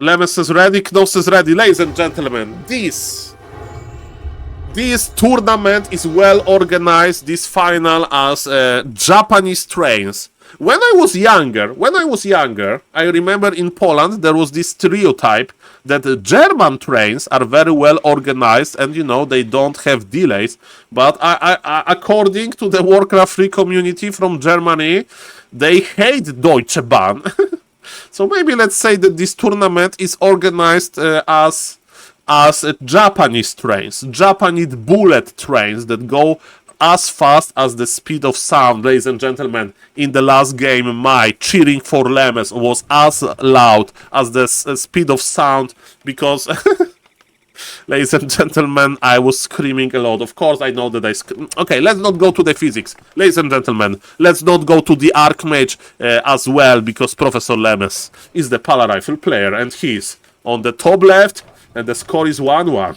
Lemes is ready, Knoff is ready. Ladies and gentlemen, this tournament is well organized, this final, as Japanese trains. When I was younger, I remember in Poland there was this stereotype that German trains are very well organized and, you know, they don't have delays. But according to the Warcraft 3 community from Germany, they hate Deutsche Bahn. So maybe let's say that this tournament is organized as Japanese trains, Japanese bullet trains that go as fast as the speed of sound. Ladies and gentlemen, in the last game, my cheering for Lemes was as loud as the speed of sound because, ladies and gentlemen, I was screaming a lot. Of course, I know that Okay, let's not go to the physics. Ladies and gentlemen, let's not go to the Archmage as well, because Professor Lemes is the Pala Rifle player, and he's on the top left, and the score is 1-1.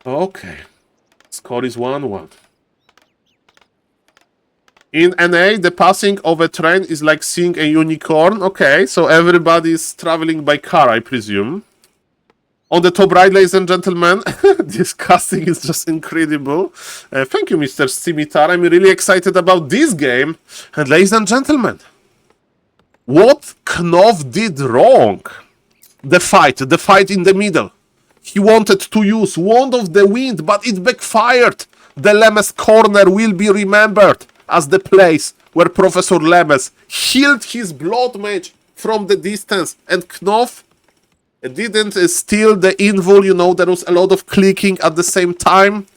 Okay. Score is 1-1. In NA, the passing of a train is like seeing a unicorn. Okay, so everybody is traveling by car, I presume. On the top right, ladies and gentlemen, this casting is just incredible. Thank you, Mr. Scimitar. I'm really excited about this game. And ladies and gentlemen, what Knoff did wrong? The fight in the middle. He wanted to use Wand of the Wind, but it backfired. The Lemes corner will be remembered as the place where Professor Lemes healed his blood mage from the distance, and Knoff didn't steal the invul. You know, there was a lot of clicking at the same time,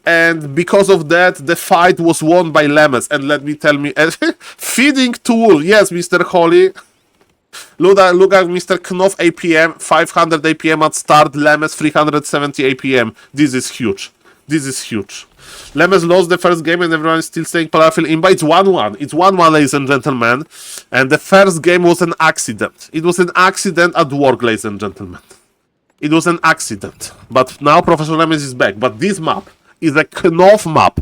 and because of that, the fight was won by Lemes. And let me tell me, feeding tool, yes, Mr. Holly. Look at Mr. Knoff APM, 500 APM at start, Lemes 370 APM. This is huge. This is huge. Lemes lost the first game and everyone is still saying Palafel Imba. It's 1-1. It's 1-1, ladies and gentlemen. And the first game was an accident. It was an accident at work, ladies and gentlemen. It was an accident. But now Professor Lemes is back. But this map is a Knoff map.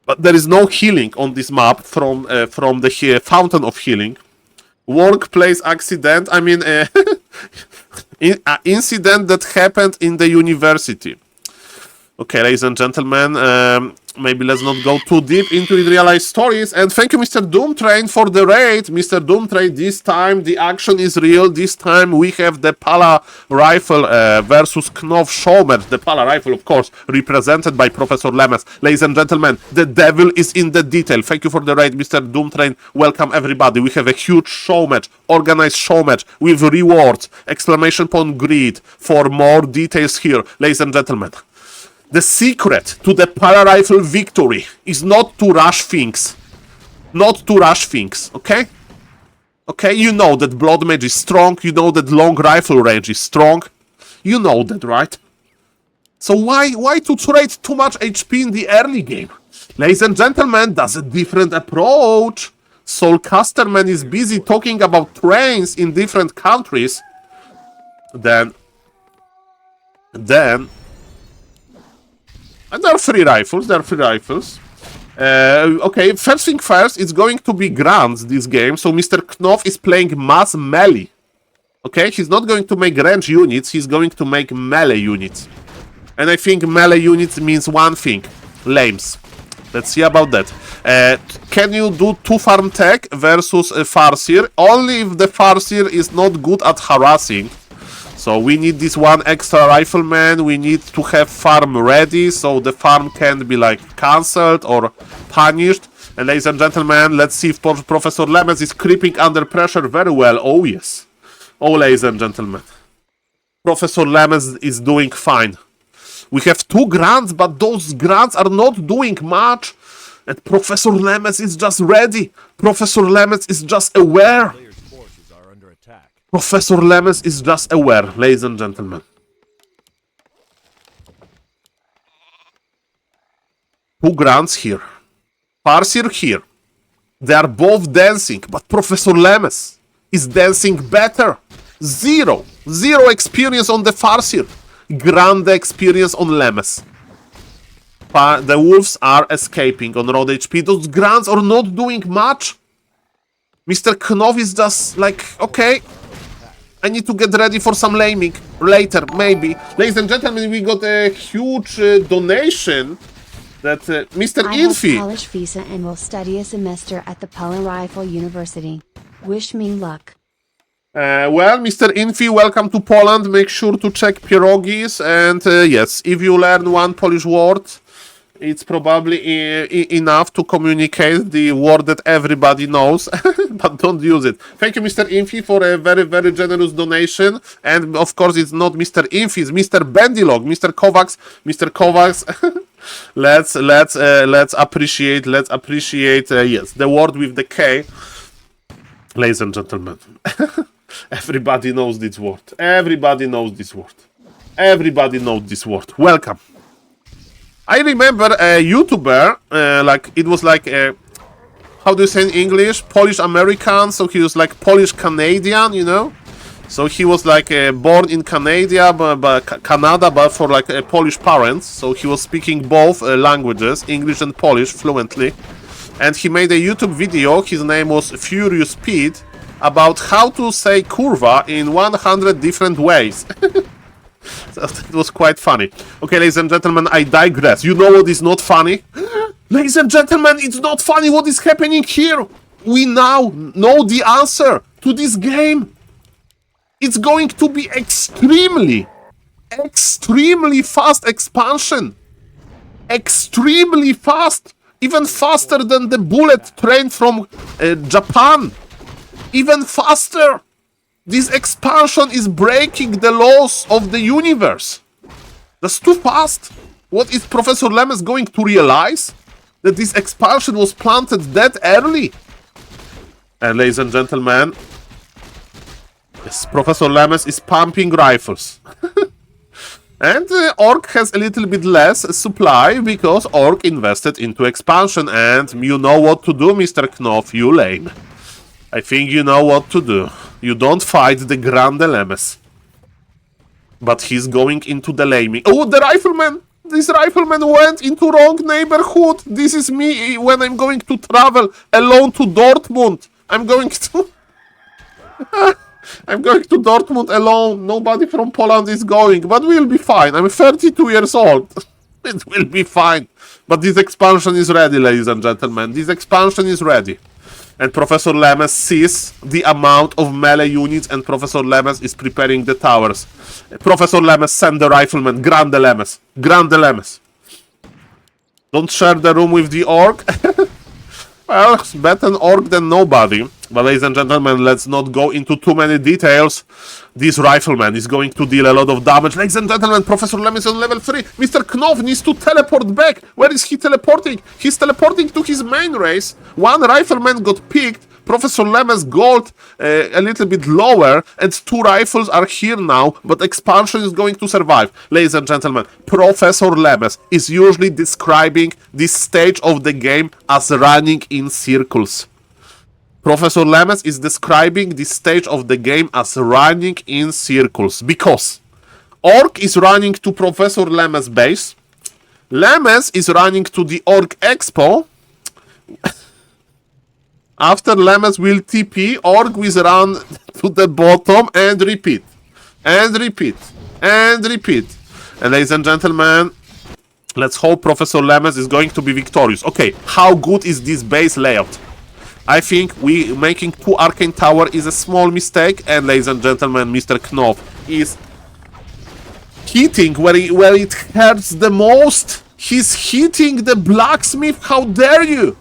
But there is no healing on this map from the Fountain of Healing. Workplace accident, I mean, incident that happened in the university. Okay, ladies and gentlemen, maybe let's not go too deep into real life stories. And thank you, Mr. Doomtrain, for the raid. Mr. Doomtrain, this time the action is real. This time we have the Pala Rifle versus Knoff Showmatch. The Pala Rifle, of course, represented by Professor Lemes. Ladies and gentlemen, the devil is in the detail. Thank you for the raid, Mr. Doomtrain. Welcome, everybody. We have a huge show match, organized show match with rewards, exclamation point grid for more details here. Ladies and gentlemen, the secret to the Pala Rifle victory is not to rush things. Not to rush things, okay? Okay, you know that Blood Mage is strong, you know that long rifle range is strong. You know that, right? So why to trade too much HP in the early game? Ladies and gentlemen, that's a different approach. SaulApeMan is busy talking about trains in different countries. Then and there are three rifles. Okay, first thing first, it's going to be grunts this game. So Mr. Knoff is playing mass melee. Okay, he's not going to make range units. He's going to make melee units. And I think melee units means one thing. Lemes. Let's see about that. Can you do 2 farm tech versus a Farseer? Only if the Farseer is not good at harassing. So we need this one extra rifleman, we need to have farm ready, so the farm can be like cancelled or punished. And ladies and gentlemen, let's see if Professor Lemes is creeping under pressure very well. Oh yes. Oh, ladies and gentlemen. Professor Lemes is doing fine. We have 2 grants, but those grants are not doing much. And Professor Lemes is just ready. Professor Lemes is just aware. Professor Lemes is just aware, ladies and gentlemen. 2 grants here. Farseer here. They are both dancing, but Professor Lemes is dancing better. Zero experience on the Farseer. Grande experience on Lemes. The wolves are escaping on road HP. Those grants are not doing much. Mr. Knoff is just like, okay. I need to get ready for some laming later, maybe. Ladies and gentlemen, we got a huge donation that Mr. Infi. I have college visa and will study a semester at the Pella Rifle University. Wish me luck. Well, Mr. Infi, welcome to Poland. Make sure to check pierogis. And yes, if you learn one Polish word, it's probably enough to communicate the word that everybody knows, but don't use it. Thank you, Mr. Infi, for a very, very generous donation. And of course, it's not Mr. Infi, it's Mr. Bendilog, Mr. Kovacs. Mr. Kovacs, let's appreciate, yes, the word with the K. Ladies and gentlemen, everybody knows this word. Everybody knows this word. Everybody knows this word. Welcome. I remember a YouTuber, it was like a, how do you say in English? Polish American, so he was like Polish Canadian, you know? So he was like born in Canada, but for like Polish parents. So he was speaking both languages, English and Polish, fluently. And he made a YouTube video, his name was Furious Speed, about how to say kurwa in 100 different ways. So it was quite funny. Okay, ladies and gentlemen, I digress. You know what is not funny? Ladies and gentlemen, it's not funny what is happening here. We now know the answer to this game. It's going to be extremely fast expansion. Extremely fast. Even faster than the bullet train from Japan. Even faster. This expansion is breaking the laws of the universe. That's too fast. What is Professor Lemes going to realize? That this expansion was planted that early? And ladies and gentlemen, yes, Professor Lemes is pumping rifles. And Orc has a little bit less supply because Orc invested into expansion. And you know what to do, Mr. Knoff, you lame. I think you know what to do. You don't fight the Grande Lemes. But he's going into the laming. Oh, the rifleman! This rifleman went into wrong neighborhood. This is me when I'm going to travel alone to Dortmund. I'm going to Dortmund alone. Nobody from Poland is going. But we'll be fine. I'm 32 years old. It will be fine. But this expansion is ready, ladies and gentlemen. This expansion is ready. And Professor Lemes sees the amount of melee units, and Professor Lemes is preparing the towers. Professor Lemes, send the rifleman. Grande Lemes. Grande Lemes. Don't share the room with the Orc. Well, it's better an Orc than nobody. But ladies and gentlemen, let's not go into too many details. This rifleman is going to deal a lot of damage. Ladies and gentlemen, Professor Lemes is on level 3. Mr. Knoff needs to teleport back. Where is he teleporting? He's teleporting to his main race. One rifleman got picked. Professor Lemes gold a little bit lower, and 2 rifles are here now, but expansion is going to survive. Ladies and gentlemen, Professor Lemes is usually describing this stage of the game as running in circles. Professor Lemes is describing this stage of the game as running in circles, because Orc is running to Professor Lemes' base, Lemes is running to the Orc Expo. After Lemes will TP, Orc will run to the bottom and repeat. And repeat. And repeat. And ladies and gentlemen, let's hope Professor Lemes is going to be victorious. Okay, how good is this base layout? I think we making 2 Arcane Tower is a small mistake. And ladies and gentlemen, Mr. Knoff is hitting where it hurts the most. He's hitting the blacksmith. How dare you?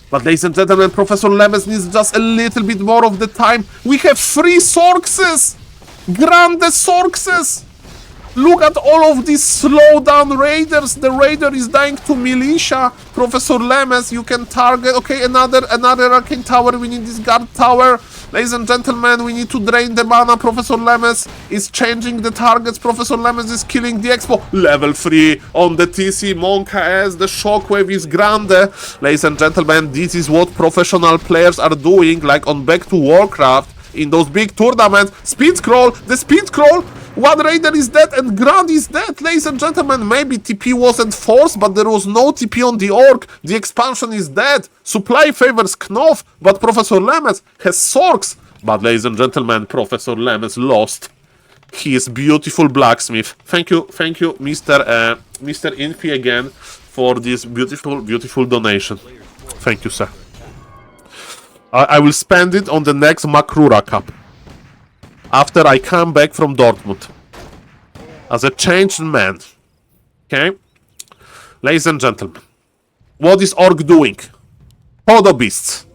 But ladies and gentlemen, Professor Lemes needs just a little bit more of the time. We have 3 Sorkses! Grande Sorkses! Look at all of these slowdown raiders. The raider is dying to militia. Professor Lemes, you can target. Okay, another Arcane Tower. We need this guard tower. Ladies and gentlemen, we need to drain the mana. Professor Lemes is changing the targets. Professor Lemes is killing the Expo. Level 3 on the TC. Monka S. The Shockwave is grande. Ladies and gentlemen, this is what professional players are doing, like on Back to Warcraft, in those big tournaments. Speed scroll. The speed scroll. One raider is dead and Grand is dead. Ladies and gentlemen, maybe TP wasn't forced, but there was no TP on the Orc. The expansion is dead. Supply favors Knoff, but Professor Lemes has Sorks. But, ladies and gentlemen, Professor Lemes lost his beautiful blacksmith. Thank you, Mr. Infi again for this beautiful donation. Thank you, sir. I will spend it on the next Makrura Cup after I come back from Dortmund as a changed man. Okay, ladies and gentlemen, what is Orc doing? Podo Beasts.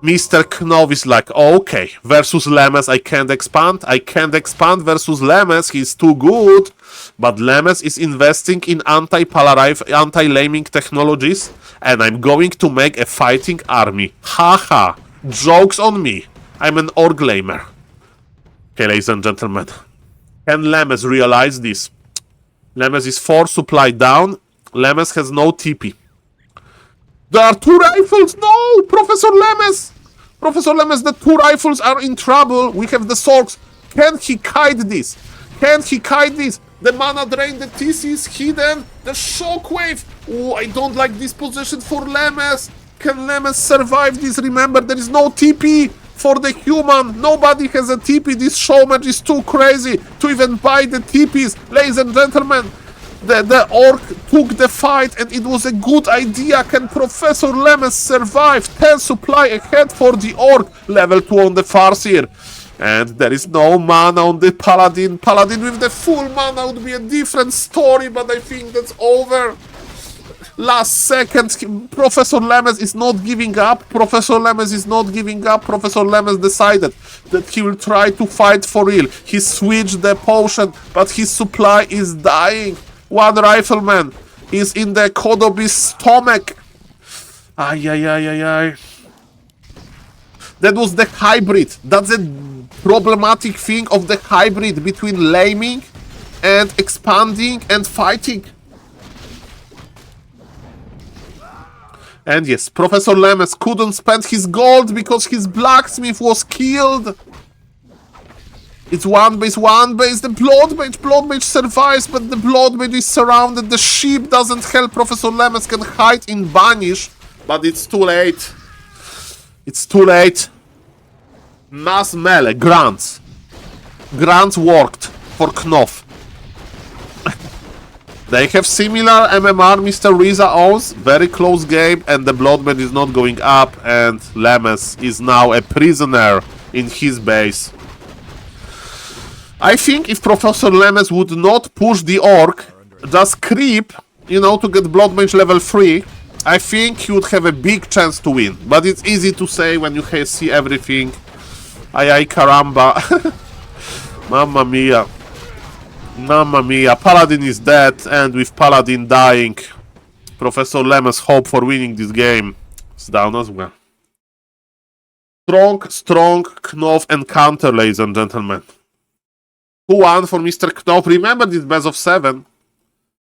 Mr. Knoff is like, okay, versus Lemes I can't expand. I can't expand versus Lemes, he's too good. But Lemes is investing in anti-laming technologies, and I'm going to make a fighting army. Haha, jokes on me. I'm an Orc lamer. Okay, ladies and gentlemen, can Lemes realize this? Lemes is 4 supply down. Lemes has no TP. There are 2 rifles! No! Professor Lemes! Professor Lemes, the 2 rifles are in trouble. We have the Sorks. Can he kite this? Can he kite this? The mana drain, the TC is hidden. The shockwave. Oh, I don't like this position for Lemes. Can Lemes survive this? Remember, there is no TP for the human. Nobody has a TP. This showmatch is too crazy to even buy the TPs. Ladies and gentlemen, the Orc took the fight and it was a good idea. Can Professor Lemes survive? 10 supply ahead for the Orc. Level 2 on the Farseer. And there is no mana on the Paladin. Paladin with the full mana would be a different story, but I think that's over. Last second, Professor Lemes is not giving up. Professor Lemes is not giving up. Professor Lemes decided that he will try to fight for real. He switched the potion, but his supply is dying. One rifleman is in the Kodobi's stomach. Ay, ay, ay, ay, ay. That was the hybrid. That's a problematic thing of the hybrid between laming and expanding and fighting. And yes, Professor Lemes couldn't spend his gold because his blacksmith was killed. It's one base. The Blood Mage survives, but the Blood Mage is surrounded. The sheep doesn't help. Professor Lemes can hide in Banish, but it's too late. It's too late. Mass melee, grants. Grants worked for Knoff. They have similar MMR Mr. Riza owns. Very close game, and the Blood Mage is not going up, and Lemes is now a prisoner in his base. I think if Professor Lemes would not push the Orc, just creep, you know, to get Blood Mage level 3, I think he would have a big chance to win. But it's easy to say when you see everything. Ay, ay, caramba. Mamma mia. Mamma mia. Paladin is dead, and with Paladin dying, Professor Lemes' hope for winning this game is down as well. Strong Knoff encounter, ladies and gentlemen. 2-1 for Mr. Knoff. Remember this best of 7.